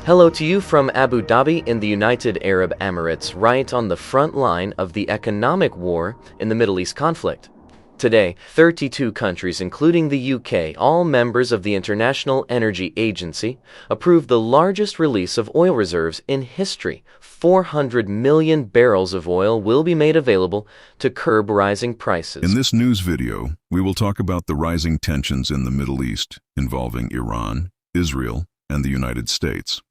Hello to you from Abu Dhabi in the United Arab Emirates, right on the front line of the economic war in the Middle East conflict. Today, 32 countries, including the UK, all members of the International Energy Agency, approved the largest release of oil reserves in history. 400 million barrels of oil will be made available to curb rising prices. In this news video, we will talk about the rising tensions in the Middle East involving Iran, Israel, and the United States.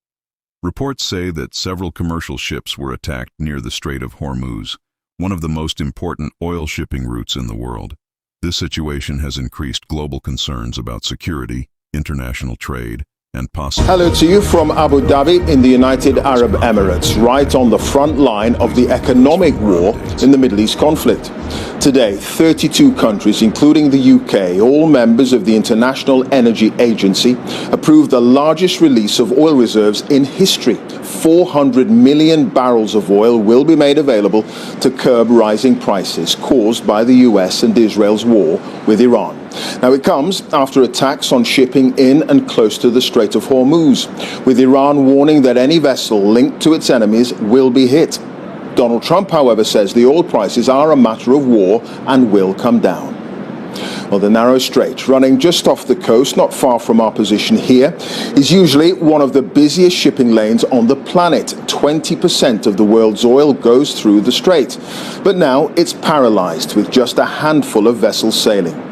Reports say that several commercial ships were attacked near the Strait of Hormuz, one of the most important oil shipping routes in the world. This situation has increased global concerns about security, international trade, and possible... Hello to you from Abu Dhabi in the United Arab Emirates, right on the front line of the economic war in the Middle East conflict. Today, 32 countries, including the UK, all members of the International Energy Agency, approved the largest release of oil reserves in history. 400 million barrels of oil will be made available to curb rising prices caused by the US and Israel's war with Iran. Now, it comes after attacks on shipping in and close to the Strait of Hormuz, with Iran warning that any vessel linked to its enemies will be hit. Donald Trump, however, says the oil prices are a matter of war and will come down. Well, the narrow strait, running just off the coast, not far from our position here, is usually one of the busiest shipping lanes on the planet. 20% of the world's oil goes through the strait. But now it's paralyzed with just a handful of vessels sailing.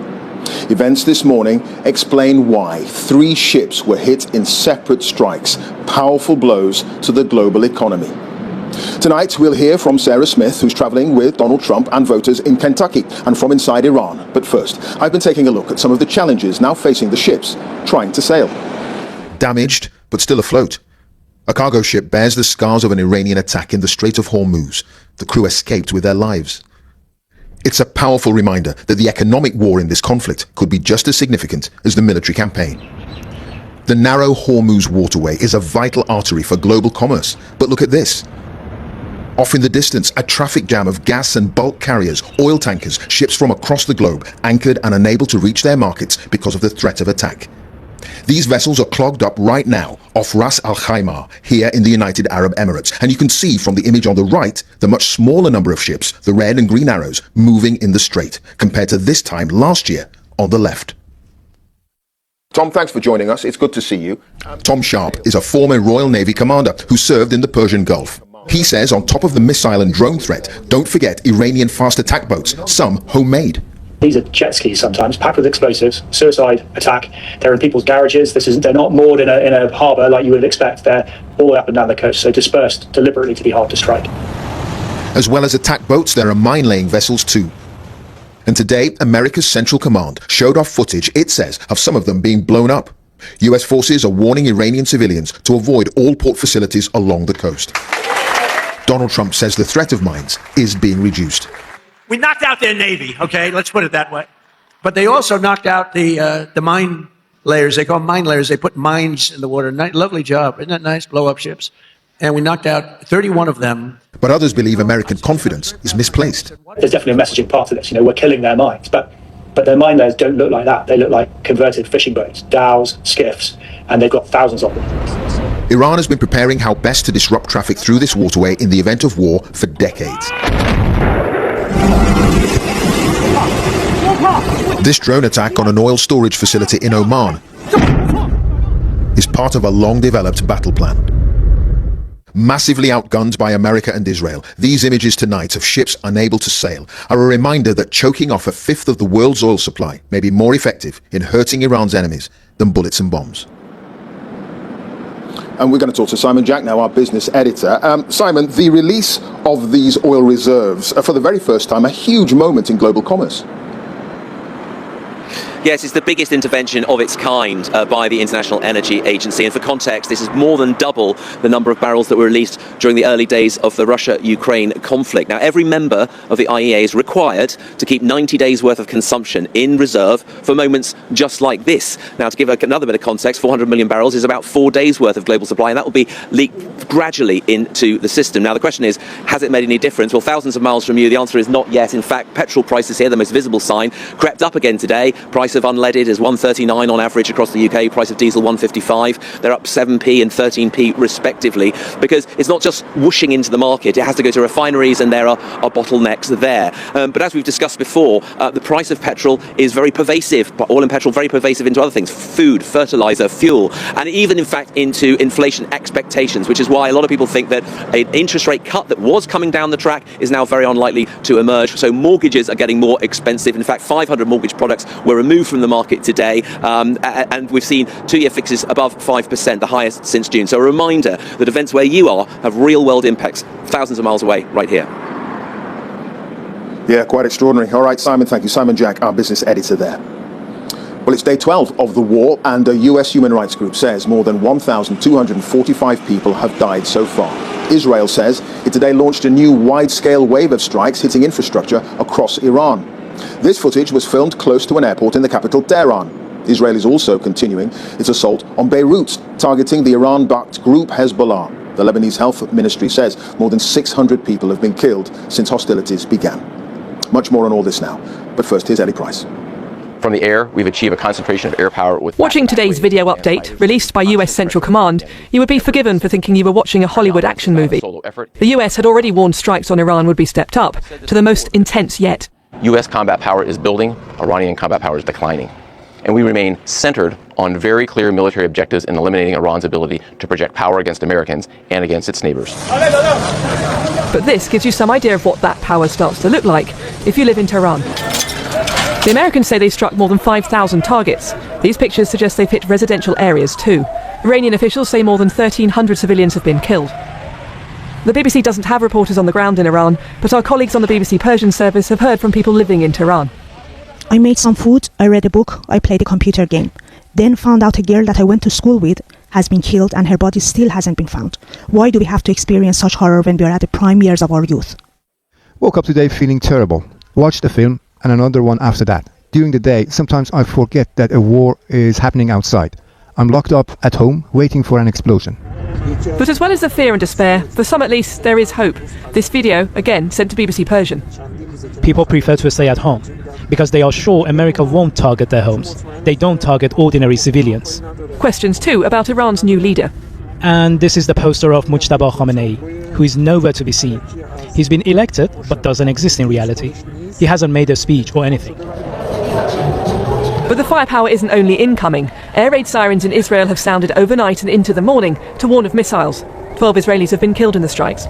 Events this morning explain why 3 ships were hit in separate strikes, powerful blows to the global economy. Tonight, we'll hear from Sarah Smith, who's traveling with Donald Trump and voters in Kentucky, and from inside Iran. But first, I've been taking a look at some of the challenges now facing the ships trying to sail. Damaged, but still afloat. A cargo ship bears the scars of an Iranian attack in the Strait of Hormuz. The crew escaped with their lives. It's a powerful reminder that the economic war in this conflict could be just as significant as the military campaign. The narrow Hormuz waterway is a vital artery for global commerce, but look at this. Off in the distance, a traffic jam of gas and bulk carriers, oil tankers, ships from across the globe, anchored and unable to reach their markets because of the threat of attack. These vessels are clogged up right now off Ras Al Khaimah, here in the United Arab Emirates, and you can see from the image on the right the much smaller number of ships, the red and green arrows, moving in the strait, compared to this time last year on the left. Tom, thanks for joining us. It's good to see you. Tom Sharp is a former Royal Navy commander who served in the Persian Gulf. He says on top of the missile and drone threat, don't forget Iranian fast attack boats, some homemade. These are jet skis sometimes, packed with explosives, suicide attack. They're in people's garages. They're not moored in a harbour like you would expect. They're all up and down the coast, so dispersed deliberately to be hard to strike. As well as attack boats, there are mine-laying vessels too. And today, America's Central Command showed off footage, it says, of some of them being blown up. US forces are warning Iranian civilians to avoid all port facilities along the coast. Donald Trump says the threat of mines is being reduced. We knocked out their Navy, okay? Let's put it that way. But they also knocked out the mine layers. They call them mine layers. They put mines in the water. Lovely job. Isn't that nice? Blow up ships. And we knocked out 31 of them. But others believe American confidence is misplaced. There's definitely a messaging part of this. We're killing their mines. But their mine layers don't look like that. They look like converted fishing boats, dhows, skiffs, and they've got thousands of them. Iran has been preparing how best to disrupt traffic through this waterway in the event of war for decades. This drone attack on an oil storage facility in Oman is part of a long-developed battle plan. Massively outgunned by America and Israel, these images tonight of ships unable to sail are a reminder that choking off a fifth of the world's oil supply may be more effective in hurting Iran's enemies than bullets and bombs. And we're going to talk to Simon Jack now, our business editor. Simon, the release of these oil reserves are for the very first time a huge moment in global commerce. Yes, it's the biggest intervention of its kind by the International Energy Agency. And for context, this is more than double the number of barrels that were released during the early days of the Russia-Ukraine conflict. Now, every member of the IEA is required to keep 90 days worth of consumption in reserve for moments just like this. Now, to give another bit of context, 400 million barrels is about 4 days worth of global supply, and that will be leaked gradually into the system. Now, the question is, has it made any difference? Well, thousands of miles from you, the answer is not yet. In fact, petrol prices here, the most visible sign, crept up again today. Prices price of unleaded is 139 on average across the UK, price of diesel 155. They're up 7p and 13p respectively, because it's not just whooshing into the market, it has to go to refineries, and there are bottlenecks there. But as we've discussed before, the price of petrol is very pervasive, oil and petrol very pervasive into other things, food, fertiliser, fuel, and even in fact into inflation expectations, which is why a lot of people think that an interest rate cut that was coming down the track is now very unlikely to emerge. So mortgages are getting more expensive. In fact, 500 mortgage products were removed from the market today, and we've seen 2-year fixes above 5%, the highest since June. So a reminder that events where you are have real-world impacts thousands of miles away, right here. Yeah, quite extraordinary. All right, Simon, thank you. Simon Jack, our business editor there. Well, it's day 12 of the war, and a US human rights group says more than 1,245 people have died so far. Israel says it today launched a new wide-scale wave of strikes hitting infrastructure across Iran. This footage was filmed close to an airport in the capital, Tehran. Israel is also continuing its assault on Beirut, targeting the Iran-backed group Hezbollah. The Lebanese Health Ministry says more than 600 people have been killed since hostilities began. Much more on all this now, but first here's Ellie Price. From the air, we've achieved a concentration of air power with... Watching today's video update, released by US Central Command, you would be forgiven for thinking you were watching a Hollywood action movie. The US had already warned strikes on Iran would be stepped up to the most intense yet. US combat power is building, Iranian combat power is declining. And we remain centered on very clear military objectives in eliminating Iran's ability to project power against Americans and against its neighbors. But this gives you some idea of what that power starts to look like if you live in Tehran. The Americans say they struck more than 5,000 targets. These pictures suggest they've hit residential areas too. Iranian officials say more than 1,300 civilians have been killed. The BBC doesn't have reporters on the ground in Iran, but our colleagues on the BBC Persian service have heard from people living in Tehran. I made some food, I read a book, I played a computer game. Then found out a girl that I went to school with has been killed and her body still hasn't been found. Why do we have to experience such horror when we are at the prime years of our youth? Woke up today feeling terrible. Watched the film and another one after that. During the day, sometimes I forget that a war is happening outside. I'm locked up at home waiting for an explosion. But as well as the fear and despair, for some at least, there is hope. This video, again, sent to BBC Persian. People prefer to stay at home because they are sure America won't target their homes. They don't target ordinary civilians. Questions too about Iran's new leader. And this is the poster of Mujtaba Khamenei, who is nowhere to be seen. He's been elected but doesn't exist in reality. He hasn't made a speech or anything. But the firepower isn't only incoming. Air raid sirens in Israel have sounded overnight and into the morning to warn of missiles. 12 Israelis have been killed in the strikes.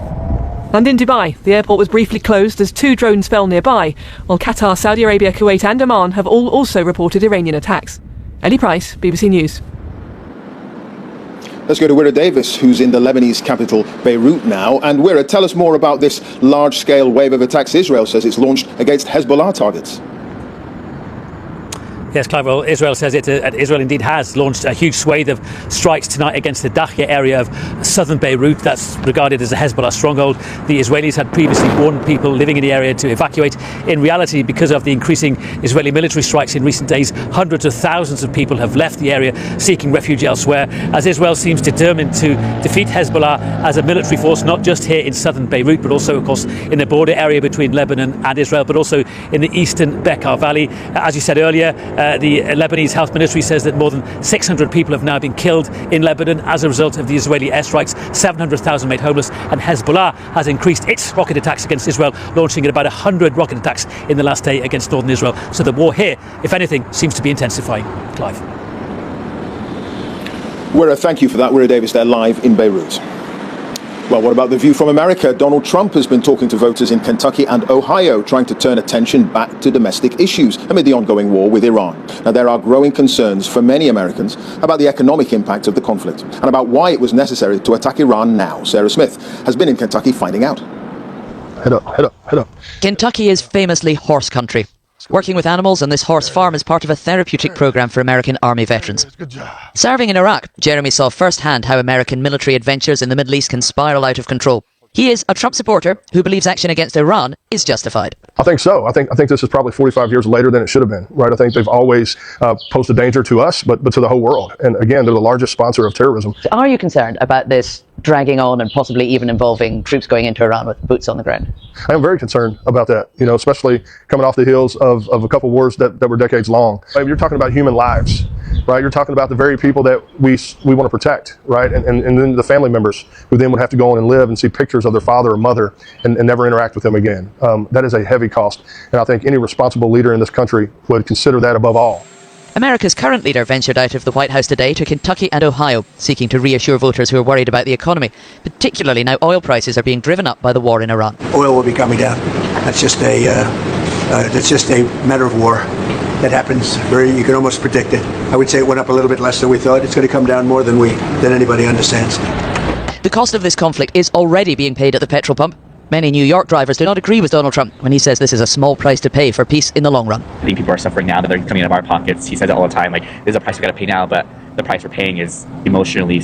And in Dubai, the airport was briefly closed as 2 drones fell nearby, while Qatar, Saudi Arabia, Kuwait and Oman have all also reported Iranian attacks. Ellie Price, BBC News. Let's go to Wira Davis, who's in the Lebanese capital, Beirut now. And Wira, tell us more about this large-scale wave of attacks Israel says it's launched against Hezbollah targets. Yes, Clive, well, Israel says Israel indeed has launched a huge swathe of strikes tonight against the Dakhya area of southern Beirut. That's regarded as a Hezbollah stronghold. The Israelis had previously warned people living in the area to evacuate. In reality, because of the increasing Israeli military strikes in recent days, hundreds of thousands of people have left the area seeking refuge elsewhere, as Israel seems determined to defeat Hezbollah as a military force, not just here in southern Beirut, but also, of course, in the border area between Lebanon and Israel, but also in the eastern Bekaa Valley. As you said earlier, the Lebanese Health Ministry says that more than 600 people have now been killed in Lebanon as a result of the Israeli airstrikes, 700,000 made homeless, and Hezbollah has increased its rocket attacks against Israel, launching at about 100 rocket attacks in the last day against northern Israel. So the war here, if anything, seems to be intensifying. Clive. Wira, thank you for that. Wira Davis there live in Beirut. Well, what about the view from America? Donald Trump has been talking to voters in Kentucky and Ohio, trying to turn attention back to domestic issues amid the ongoing war with Iran. Now, there are growing concerns for many Americans about the economic impact of the conflict and about why it was necessary to attack Iran now. Sarah Smith has been in Kentucky finding out. Head up. Kentucky is famously horse country. Working with animals on this horse farm is part of a therapeutic program for American Army veterans. Serving in Iraq, Jeremy saw firsthand how American military adventures in the Middle East can spiral out of control. He is a Trump supporter who believes action against Iran is justified. I think so. I think this is probably 45 years later than it should have been, right? I think they've always posed a danger to us, but to the whole world. And again, they're the largest sponsor of terrorism. So are you concerned about this dragging on and possibly even involving troops going into Iran with boots on the ground? I am very concerned about that, especially coming off the heels of a couple wars that were decades long. You're talking about human lives, right? You're talking about the very people that we want to protect, right? And then the family members who then would have to go on and live and see pictures of their father or mother and never interact with them again. That is a heavy cost. And I think any responsible leader in this country would consider that above all. America's current leader ventured out of the White House today to Kentucky and Ohio, seeking to reassure voters who are worried about the economy, particularly now oil prices are being driven up by the war in Iran. Oil will be coming down. That's just a matter of war. That happens you can almost predict it. I would say it went up a little bit less than we thought. It's going to come down more than anybody understands. The cost of this conflict is already being paid at the petrol pump. Many New York drivers do not agree with Donald Trump when he says this is a small price to pay for peace in the long run. I think people are suffering now that they're coming out of our pockets. He says it all the time, there's a price we got to pay now, but the price we're paying is emotionally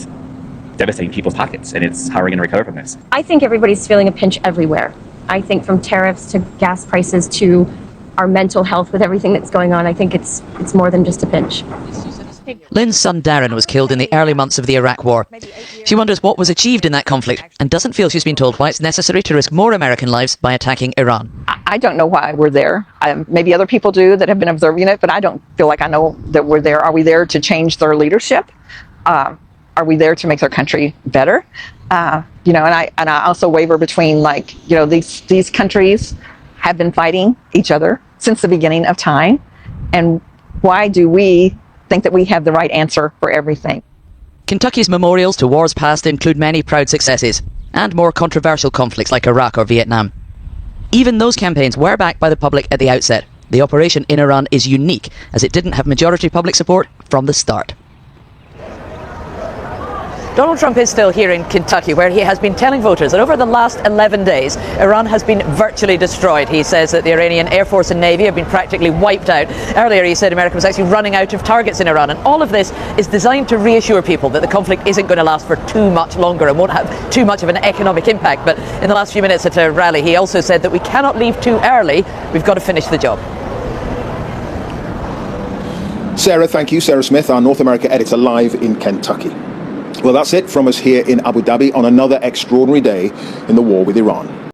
devastating people's pockets, and it's how we're going to recover from this. I think everybody's feeling a pinch everywhere. I think from tariffs to gas prices to our mental health with everything that's going on, I think it's more than just a pinch. Lynn's son Darren was killed in the early months of the Iraq War. She wonders what was achieved in that conflict and doesn't feel she's been told why it's necessary to risk more American lives by attacking Iran. I don't know why we're there. Maybe other people do that have been observing it, but I don't feel like I know that we're there. Are we there to change their leadership? Are we there to make their country better? And I also waver between these countries have been fighting each other since the beginning of time, and why do we think that we have the right answer for everything? Kentucky's memorials to wars past include many proud successes and more controversial conflicts like Iraq or Vietnam. Even those campaigns were backed by the public at the outset. The operation in Iran is unique as it didn't have majority public support from the start. Donald Trump is still here in Kentucky, where he has been telling voters that over the last 11 days, Iran has been virtually destroyed. He says that the Iranian Air Force and Navy have been practically wiped out. Earlier, he said America was actually running out of targets in Iran. And all of this is designed to reassure people that the conflict isn't going to last for too much longer and won't have too much of an economic impact. But in the last few minutes at a rally, he also said that we cannot leave too early. We've got to finish the job. Sarah, thank you. Sarah Smith, our North America editor, live in Kentucky. Well, that's it from us here in Abu Dhabi on another extraordinary day in the war with Iran.